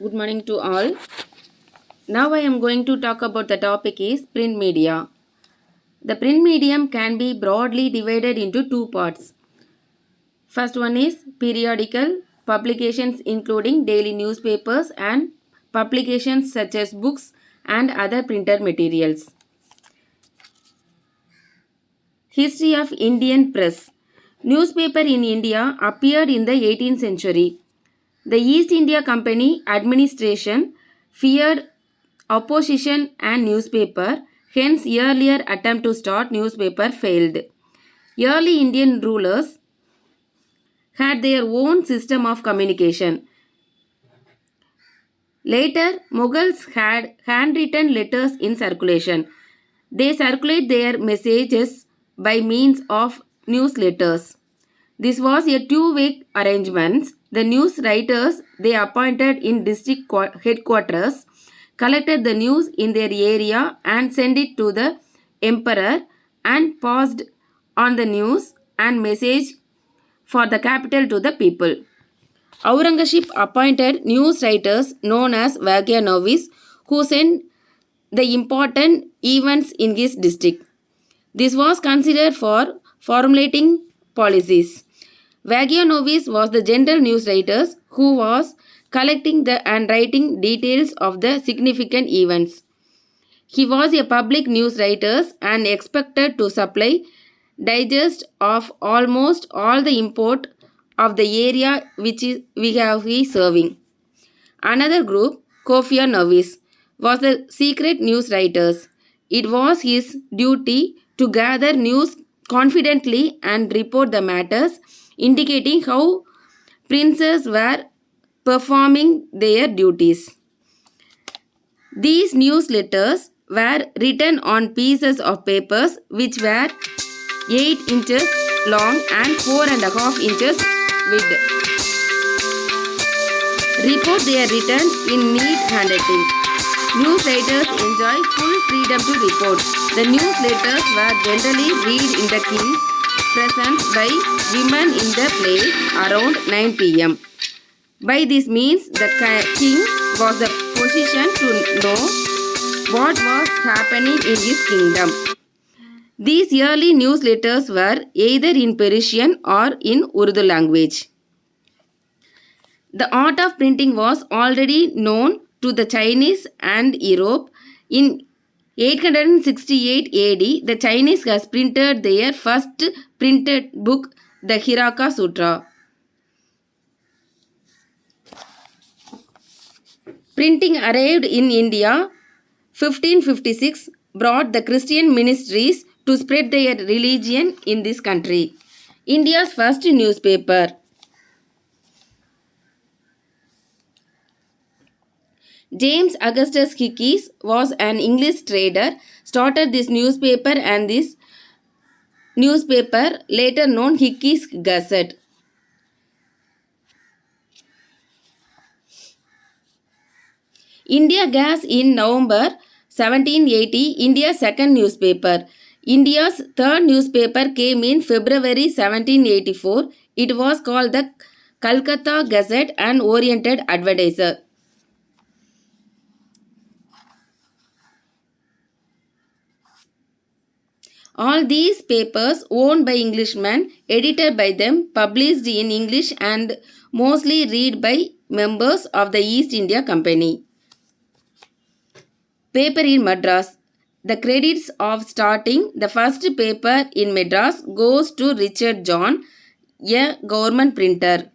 Good morning to all. Now I am going to talk about the topic is print media. The print medium can be broadly divided into two parts. First one is periodical publications including daily newspapers and publications such as books and other printed materials. History of Indian press. Newspaper in India appeared in the 18th century. The East India Company administration feared opposition and newspaper, hence earlier attempt to start newspaper failed. Early Indian rulers had their own system of communication. Later, Mughals had handwritten letters in circulation. They circulate their messages by means of newsletters. This was a two-way arrangement. The news writers they appointed in district headquarters collected the news in their area and sent it to the emperor and passed on the news and message for the capital to the people. Aurangzeb appointed news writers known as Vagyanovis who sent the important events in his district. This was considered for formulating policies. Vagyanovis was the general news writer who was collecting and writing details of the significant events. He was a public news writer and expected to supply digest of almost all the import of the area we have been serving. Another group, Kofia Novis, was the secret news writers. It was his duty to gather news confidently and report the matters, indicating how princes were performing their duties. These newsletters were written on pieces of papers which were 8 inches long and 4.5 inches width. Reports they are written in neat handwriting. News writers enjoy full freedom to report. The newsletters were generally read in the king's presence by women in the place around 9 p.m. By this means, the king was the position to know what was happening in his kingdom. These early newsletters were either in Persian or in Urdu language. The art of printing was already known to the Chinese and Europe. In 868 AD, the Chinese has printed their first printed book, the Hiraka Sutra. Printing arrived in India 1556, brought the Christian ministries to spread their religion in this country. India's first newspaper. James Augustus Hickes was an English trader, started this newspaper and this newspaper later known Hickes Gazette. India Gas in November 1780, India's second newspaper. India's third newspaper came in February 1784. It was called the Calcutta Gazette and Oriented Advertiser. All these papers owned by Englishmen, edited by them, published in English and mostly read by members of the East India Company. Paper in Madras. The credits of starting the first paper in Madras goes to Richard John, a government printer.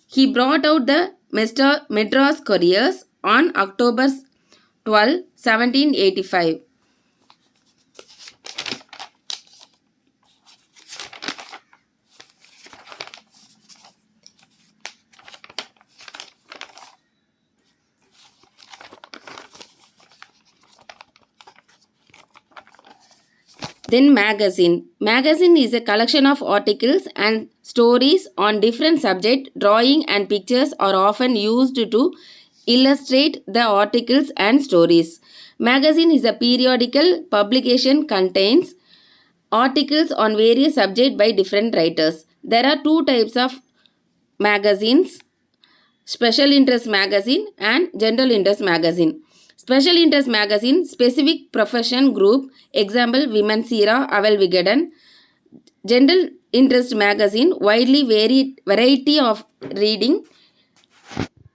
He brought out the Madras Couriers on October 12, 1785. Then magazine. Magazine is a collection of articles and stories on different subjects. Drawing and pictures are often used to illustrate the articles and stories. Magazine is a periodical publication contains articles on various subjects by different writers. There are two types of magazines. special interest magazine, and general interest magazine. Special interest magazine, specific profession group, example Women's Era, Avel Vigadan. General interest magazine, widely varied variety of reading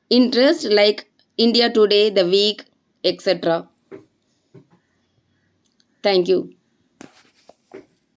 interest like India Today, The Week, etc. Thank you.